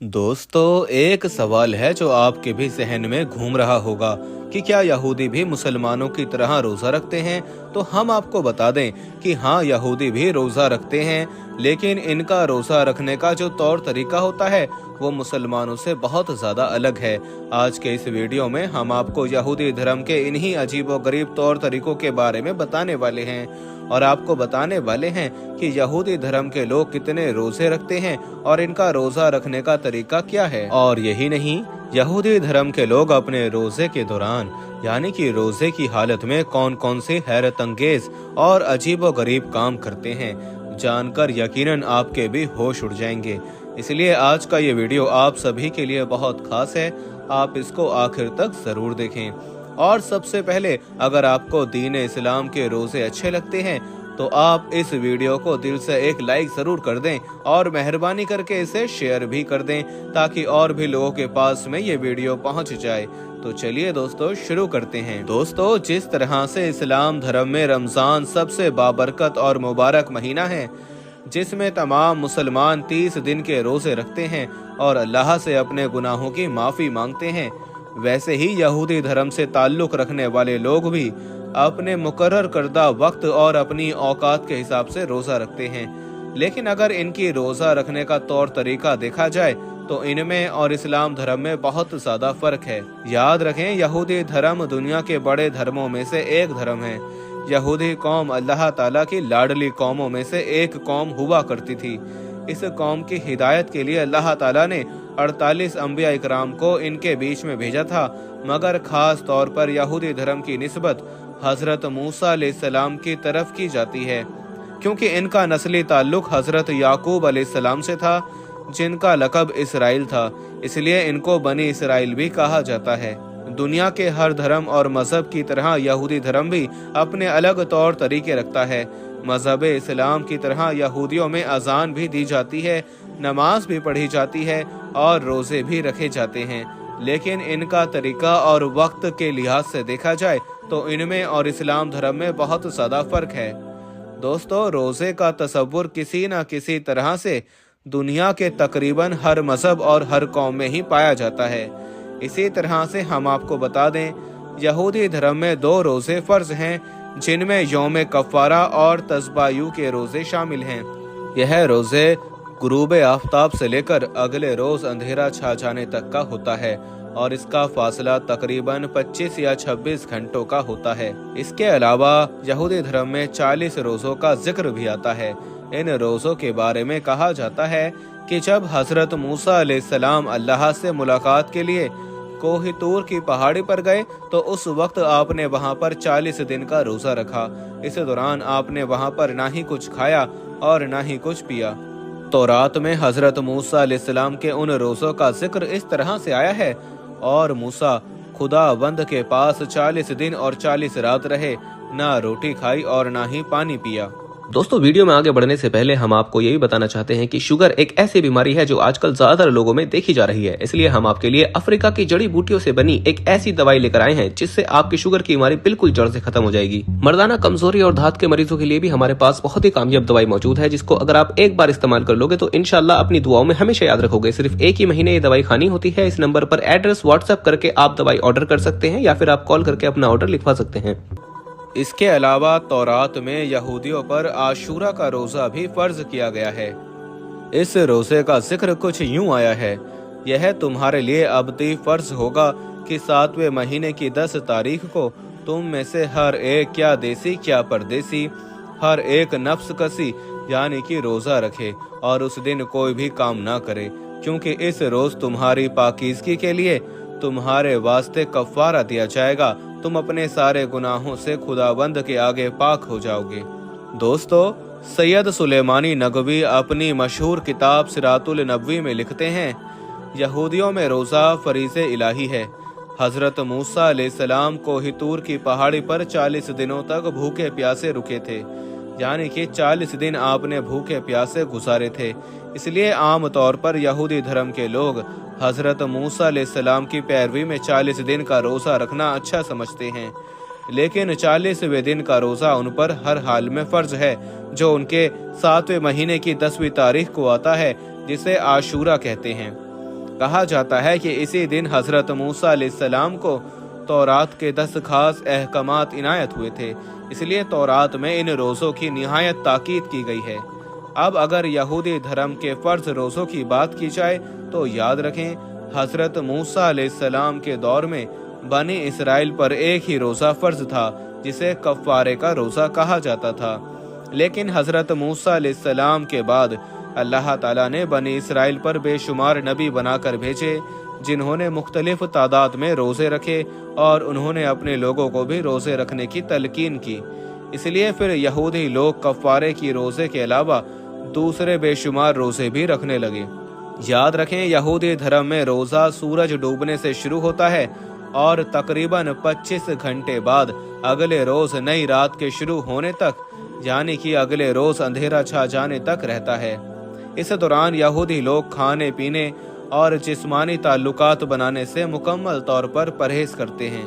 दोस्तों, एक सवाल है जो आपके भी जहन में घूम रहा होगा कि क्या यहूदी भी मुसलमानों की तरह रोजा रखते हैं। तो हम आपको बता दें कि हाँ, यहूदी भी रोजा रखते हैं, लेकिन इनका रोजा रखने का जो तौर तरीका होता है वो मुसलमानों से बहुत ज्यादा अलग है। आज के इस वीडियो में हम आपको यहूदी धर्म के इन्हीं अजीबोगरीब तौर तरीकों के बारे में बताने वाले हैं और आपको बताने वाले हैं कि यहूदी धर्म के लोग कितने रोजे रखते हैं और इनका रोजा रखने का तरीका क्या है। और यही नहीं, यहूदी धर्म के लोग अपने रोजे के दौरान यानी कि रोजे की हालत में कौन कौन से हैरत अंगेज और अजीबोगरीब काम करते हैं, जानकर यकीनन आपके भी होश उड़ जाएंगे। इसलिए आज का ये वीडियो आप सभी के लिए बहुत खास है, आप इसको आखिर तक जरूर देखें। और सबसे पहले, अगर आपको दीन इस्लाम के रोजे अच्छे लगते हैं तो आप इस वीडियो को दिल से एक लाइक जरूर कर दें और मेहरबानी करके इसे शेयर भी कर दें ताकि और भी लोगों के पास में ये वीडियो पहुंच जाए। तो चलिए दोस्तों, शुरू करते हैं। दोस्तों, जिस तरह से इस्लाम धर्म में रमजान सबसे बाबरकत और मुबारक महीना है, जिसमें तमाम मुसलमान 30 दिन के रोजे रखते हैं और अल्लाह से अपने गुनाहों की माफी मांगते हैं, वैसे ही यहूदी धर्म से ताल्लुक रखने वाले लोग भी अपने मुकर्रर करदा वक्त और अपनी औकात के हिसाब से रोजा रखते हैं। लेकिन अगर इनकी रोजा रखने का तौर तरीका देखा जाए तो इनमें और इस्लाम धर्म में बहुत ज्यादा फर्क है। याद रखें, यहूदी धर्म दुनिया के बड़े धर्मों में से एक धर्म है। यहूदी कौम अल्लाह ताला की लाडली कौमों में से एक कौम हुआ करती थी। इस कौम की हिदायत के लिए अल्लाह ताला ने 48 अंबिया इकराम को इनके बीच में भेजा था, मगर खास तौर पर यहूदी धर्म की निस्बत हजरत मूसा अलैहिस्सलाम की तरफ की जाती है, क्योंकि इनका नस्ली ताल्लुक हजरत याकूब अलैहिस्सलाम से था, जिनका लकब इसराइल था। इसलिए इनको बनी इसराइल भी कहा जाता है। दुनिया के हर धर्म और मजहब की तरह यहूदी धर्म भी अपने अलग तौर तरीके रखता है। मजहब इस्लाम की तरह यहूदियों में अजान भी दी जाती है, नमाज भी पढ़ी जाती है और रोजे भी रखे जाते हैं। लेकिन इनका तरीका और वक्त के लिहाज से देखा जाए तो इनमें और इस्लाम धर्म में बहुत ज्यादा फर्क है। दोस्तों, रोजे का तसव्वुर किसी न किसी तरह से दुनिया के तकरीबन हर मजहब और हर कौम में ही पाया जाता है। इसी तरह से हम आपको बता दें, यहूदी धर्म में 2 रोजे फर्ज हैं, जिनमें यौम कफारा और तस्बायू के रोजे शामिल हैं। यह रोजे गुरूब आफ्ताब से लेकर अगले रोज अंधेरा छा जाने तक का होता है और इसका फासला तकरीबन 25 या 26 घंटों का होता है। इसके अलावा यहूदी धर्म में 40 रोजों का जिक्र भी आता है। इन रोजों के बारे में कहा जाता है कि जब हजरत मूसा अलैहिस्सलाम अल्लाह से मुलाकात के लिए कोहितूर की पहाड़ी पर गए तो उस वक्त आपने वहां पर 40 दिन का रोजा रखा। इस दौरान आपने वहां पर ना ही कुछ खाया और ना ही कुछ पिया। तौरात में हजरत मूसा अलैहिस्सलाम के उन रोजों का जिक्र इस तरह से आया है, और मूसा खुदावंद के पास 40 दिन और 40 रात रहे, ना रोटी खाई और ना ही पानी पिया। दोस्तों, वीडियो में आगे बढ़ने से पहले हम आपको यही बताना चाहते हैं कि शुगर एक ऐसी बीमारी है जो आजकल ज्यादातर लोगों में देखी जा रही है। इसलिए हम आपके लिए अफ्रीका की जड़ी बूटियों से बनी एक ऐसी दवाई लेकर आए हैं जिससे आपकी शुगर की बीमारी बिल्कुल जड़ से खत्म हो जाएगी। मर्दाना कमजोरी और धात के मरीजों के लिए भी हमारे पास बहुत ही कामयाब दवाई मौजूद है, जिसको अगर आप एक बार इस्तेमाल कर लोगे तो इंशाल्लाह अपनी दुआओं में हमेशा याद रखोगे। सिर्फ एक ही महीने ये दवाई खानी होती है। इस नंबर पर एड्रेस व्हाट्सएप करके आप दवाई ऑर्डर कर सकते हैं या फिर आप कॉल करके अपना ऑर्डर लिखवा सकते हैं। इसके अलावा तौरात में यहूदियों पर आशूरा का रोजा भी फर्ज किया गया है। इस रोजे का जिक्र कुछ यूं आया है, यह तुम्हारे लिए अबदी फर्ज होगा कि 7वें महीने की 10 तारीख को तुम में से हर एक, क्या देसी क्या परदेसी, हर एक नफ्स कसी यानी कि रोजा रखे और उस दिन कोई भी काम ना करे, क्योंकि इस रोज तुम्हारी पाकीज़गी के लिए तुम्हारे वास्ते कफारा दिया जाएगा। तुम अपने सारे गुनाहों से खुदावंद के आगे पाक हो जाओगे। दोस्तों, सैयद सुलेमानी नगवी अपनी मशहूर किताब सिरातुल नबवी में लिखते हैं, यहूदियों में रोजा फरीज़े इलाही है। हजरत मूसा अलैहिस्सलाम कोहितूर की पहाड़ी पर 40 दिनों तक भूखे प्यासे रुके थे, यानी कि 40 दिन आपने भूखे प्यासे गुजारे थे। इसलिए आम तौर पर यहूदी धर्म के लोग हजरत मूसा अलैहिस्सलाम की पैरवी में 40 दिन का रोजा रखना अच्छा समझते हैं, लेकिन 40वें दिन का रोजा उन पर हर हाल में फर्ज है, जो उनके 7वें महीने की 10वीं तारीख को आता है, जिसे आशूरा कहते हैं। कहा जाता है कि इसी दिन हजरत मूसा अलैहिस्सलाम को तौरात के 10 खास अहकामात इनायत हुए थे, इसलिए तौरात में इन रोज़ों की निहायत ताकीद की गई है। अब अगर यहूदी धर्म के फर्ज रोज़ों की बात की जाए तो याद रखें, हजरत मूसा अलैहिस्सलाम के दौर में बनी इसराइल पर एक ही रोज़ा फर्ज था जिसे कफ़ारे का रोज़ा कहा जाता था। लेकिन हजरत मूसा अलैहिस्सलाम के बाद अल्लाह ताला ने बनी इसराइल पर बेशुमार नबी बनाकर भेजे, जिन्होंने मुख्तलिफ तादाद में रोज़े रखे और उन्होंने अपने लोगों को भी रोज़े रखने की तलकीन की। इसलिए फिर यहूदी लोग कफ़ारे की रोज़े के अलावा दूसरे बेशुमार रोज़े भी रखने लगे। याद रखें, यहूदी धर्म में रोज़ा सूरज डूबने से शुरू होता है और तकरीबन 25 घंटे बाद अगले रोज़ नई रात के शुरू होने तक, यानी कि अगले रोज़ अंधेरा छा जाने तक रहता है। इस दौरान यहूदी लोग खाने पीने और जिस्मानी ताल्लुकात बनाने से मुकम्मल तौर पर परहेज करते हैं।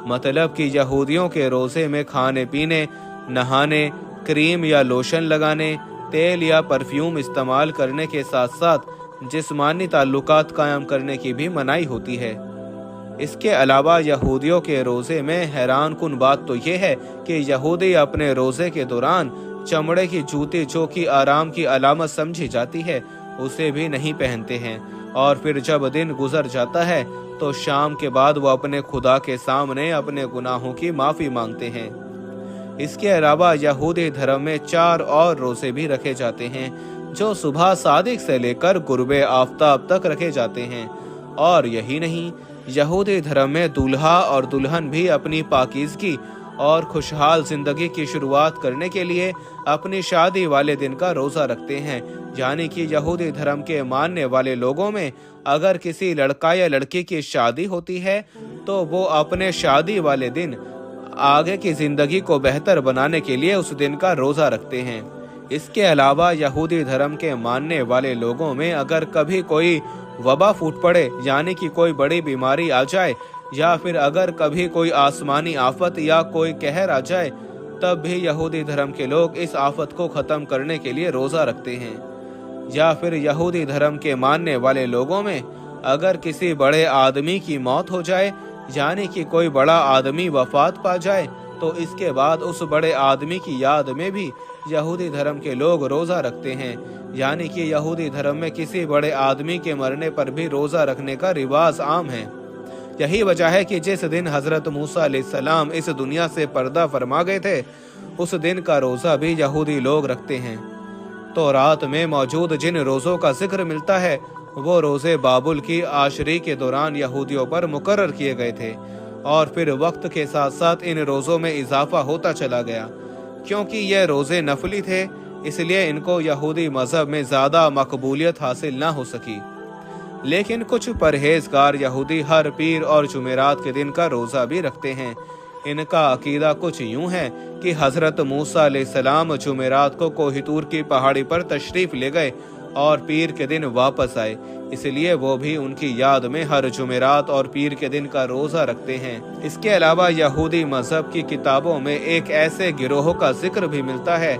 मतलब कि यहूदियों के रोज़े में खाने पीने, नहाने, क्रीम या लोशन लगाने, तेल या परफ्यूम इस्तेमाल करने के साथ साथ जिस्मानी ताल्लुकात कायम करने की भी मनाही होती है। इसके अलावा यहूदियों के रोज़े में हैरान कुन बात तो ये है कि यहूदी अपने रोज़े के दौरान चमड़े की जूती, जो कि आराम की अलामत समझी जाती है, उसे भी नहीं पहनते हैं और फिर जब दिन गुजर जाता है तो शाम के बाद वो अपने खुदा के सामने अपने गुनाहों की माफ़ी मांगते हैं। इसके अलावा यहूदी धर्म में 4 और रोज़े भी रखे जाते हैं जो सुबह सादिक से लेकर गुरबे आफ्ताब तक रखे जाते हैं। और यही नहीं, यहूदी धर्म में दूल्हा और दुल्हन भी अपनी पाकीज़गी और खुशहाल जिंदगी की शुरुआत करने के लिए अपनी शादी वाले दिन का रोज़ा रखते हैं। यानी कि यहूदी धर्म के मानने वाले लोगों में अगर किसी लड़का या लड़की की शादी होती है तो वो अपने शादी वाले दिन आगे की जिंदगी को बेहतर बनाने के लिए उस दिन का रोज़ा रखते हैं। इसके अलावा यहूदी धर्म के मानने वाले लोगों में अगर कभी कोई वबा फूट पड़े, यानी कि कोई बड़ी बीमारी आ जाए, या फिर अगर कभी कोई आसमानी आफत या कोई कहर आ जाए, तब भी यहूदी धर्म के लोग इस आफत को ख़त्म करने के लिए रोज़ा रखते हैं। या फिर यहूदी धर्म के मानने वाले लोगों में अगर किसी बड़े आदमी की मौत हो जाए, यानी कि कोई बड़ा आदमी वफात पा जाए, तो इसके बाद उस बड़े आदमी की याद में भी यहूदी धर्म के लोग रोज़ा रखते हैं। यानी कि यहूदी धर्म में किसी बड़े आदमी के मरने पर भी रोज़ा रखने का रिवाज आम है। यही वजह है कि जिस दिन हजरत मूसा अलैहिस्सलाम इस दुनिया से पर्दा फरमा गए थे, उस दिन का रोज़ा भी यहूदी लोग रखते हैं। तो रात में मौजूद जिन रोज़ों का जिक्र मिलता है वो रोज़े बाबुल की आशरी के दौरान यहूदियों पर मुकर्रर किए गए थे और फिर वक्त के साथ साथ इन रोज़ों में इजाफा होता चला गया। क्योंकि ये रोज़े नफली थे, इसलिए इनको यहूदी मजहब में ज़्यादा मकबूलियत हासिल ना हो सकी। लेकिन कुछ परहेजगार यहूदी हर पीर और जुमेरात के दिन का रोज़ा भी रखते हैं। इनका अकीदा कुछ यूं है कि हजरत मूसा अलैहिस्सलाम जुमेरात को कोहितूर की पहाड़ी पर तशरीफ ले गए और पीर के दिन वापस आए, इसलिए वो भी उनकी याद में हर जुमेरात और पीर के दिन का रोज़ा रखते हैं। इसके अलावा यहूदी मजहब की किताबों में एक ऐसे गिरोह का जिक्र भी मिलता है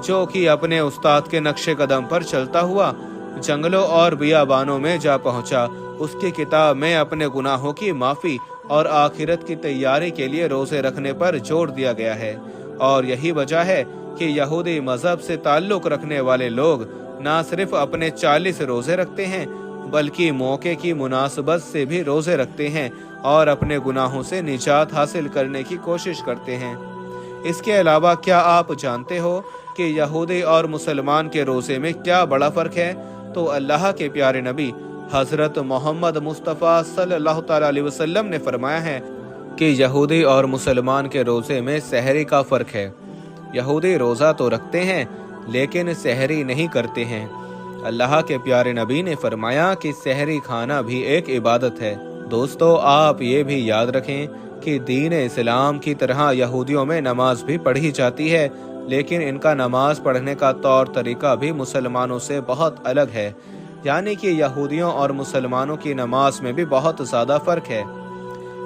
जो कि अपने उस्ताद के नक्शे कदम पर चलता हुआ जंगलों और बियाबानों में जा पहुंचा। उसकी किताब में अपने गुनाहों की माफ़ी और आखिरत की तैयारी के लिए रोज़े रखने पर जोर दिया गया है। और यही वजह है कि यहूदी मजहब से ताल्लुक़ रखने वाले लोग न सिर्फ अपने 40 रोज़े रखते हैं, बल्कि मौके की मुनासबत से भी रोज़े रखते हैं और अपने गुनाहों से निजात हासिल करने की कोशिश करते हैं। इसके अलावा क्या आप जानते हो कि यहूदी और मुसलमान के रोज़े में क्या बड़ा फ़र्क है? तो अल्लाह के प्यारे नबी हज़रत मोहम्मद मुस्तफ़ा सल्लल्लाहु अलैहि वसल्लम ने फरमाया है कि यहूदी और मुसलमान के रोज़े में सहरी का फ़र्क है। यहूदी रोज़ा तो रखते हैं लेकिन सहरी नहीं करते हैं। अल्लाह के प्यारे नबी ने फरमाया कि सहरी खाना भी एक इबादत है। दोस्तों, आप ये भी याद रखें कि दीन इस्लाम की तरह यहूदियों में नमाज भी पढ़ी जाती है, लेकिन इनका नमाज पढ़ने का तौर तरीका भी मुसलमानों से बहुत अलग है। यानी कि यहूदियों और मुसलमानों की नमाज में भी बहुत ज़्यादा फ़र्क है।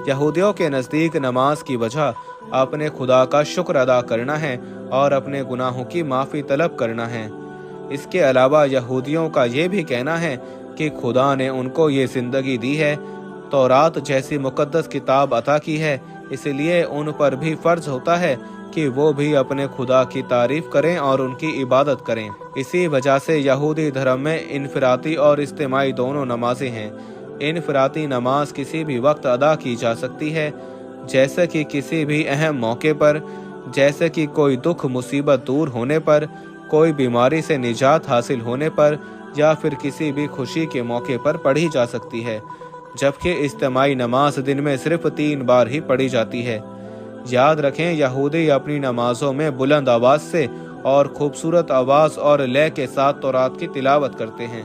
यहूदियों के नज़दीक नमाज की वजह अपने खुदा का शुक्र अदा करना है और अपने गुनाहों की माफ़ी तलब करना है। इसके अलावा यहूदियों का ये भी कहना है कि खुदा ने उनको ये जिंदगी दी है, तौरात जैसी मुकद्दस किताब अता की है, इसलिए उन पर भी फर्ज होता है कि वो भी अपने खुदा की तारीफ करें और उनकी इबादत करें। इसी वजह से यहूदी धर्म में इनफराती और इज्तिमाई दोनों नमाजें हैं। इनफराती नमाज किसी भी वक्त अदा की जा सकती है, जैसे कि किसी भी अहम मौके पर, जैसे कि कोई दुख मुसीबत दूर होने पर, कोई बीमारी से निजात हासिल होने पर, या फिर किसी भी खुशी के मौके पर पढ़ी जा सकती है, जबकि इज्तिमाई नमाज दिन में सिर्फ 3 बार ही पढ़ी जाती है। याद रखें, यहूदी अपनी नमाजों में बुलंद आवाज से और खूबसूरत आवाज और लय के साथ तौरात की तिलावत करते हैं।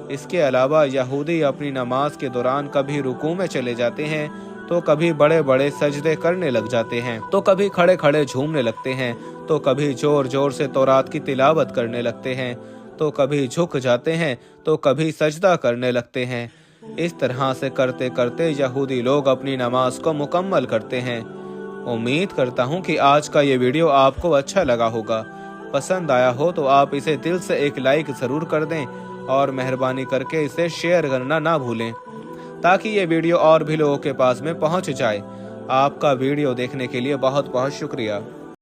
इसके अलावा यहूदी अपनी नमाज के दौरान कभी रुकू में चले जाते हैं, तो कभी बड़े बड़े सजदे करने लग जाते हैं, तो कभी खड़े खड़े झूमने लगते हैं, तो कभी जोर जोर से तौरात की तिलावत करने लगते हैं, तो कभी झुक जाते हैं, तो कभी सजदा करने लगते हैं। इस तरह से करते करते यहूदी लोग अपनी नमाज को मुकम्मल करते हैं। उम्मीद करता हूँ कि आज का ये वीडियो आपको अच्छा लगा होगा। पसंद आया हो तो आप इसे दिल से एक लाइक ज़रूर कर दें और मेहरबानी करके इसे शेयर करना ना भूलें, ताकि ये वीडियो और भी लोगों के पास में पहुँच जाए। आपका वीडियो देखने के लिए बहुत बहुत शुक्रिया।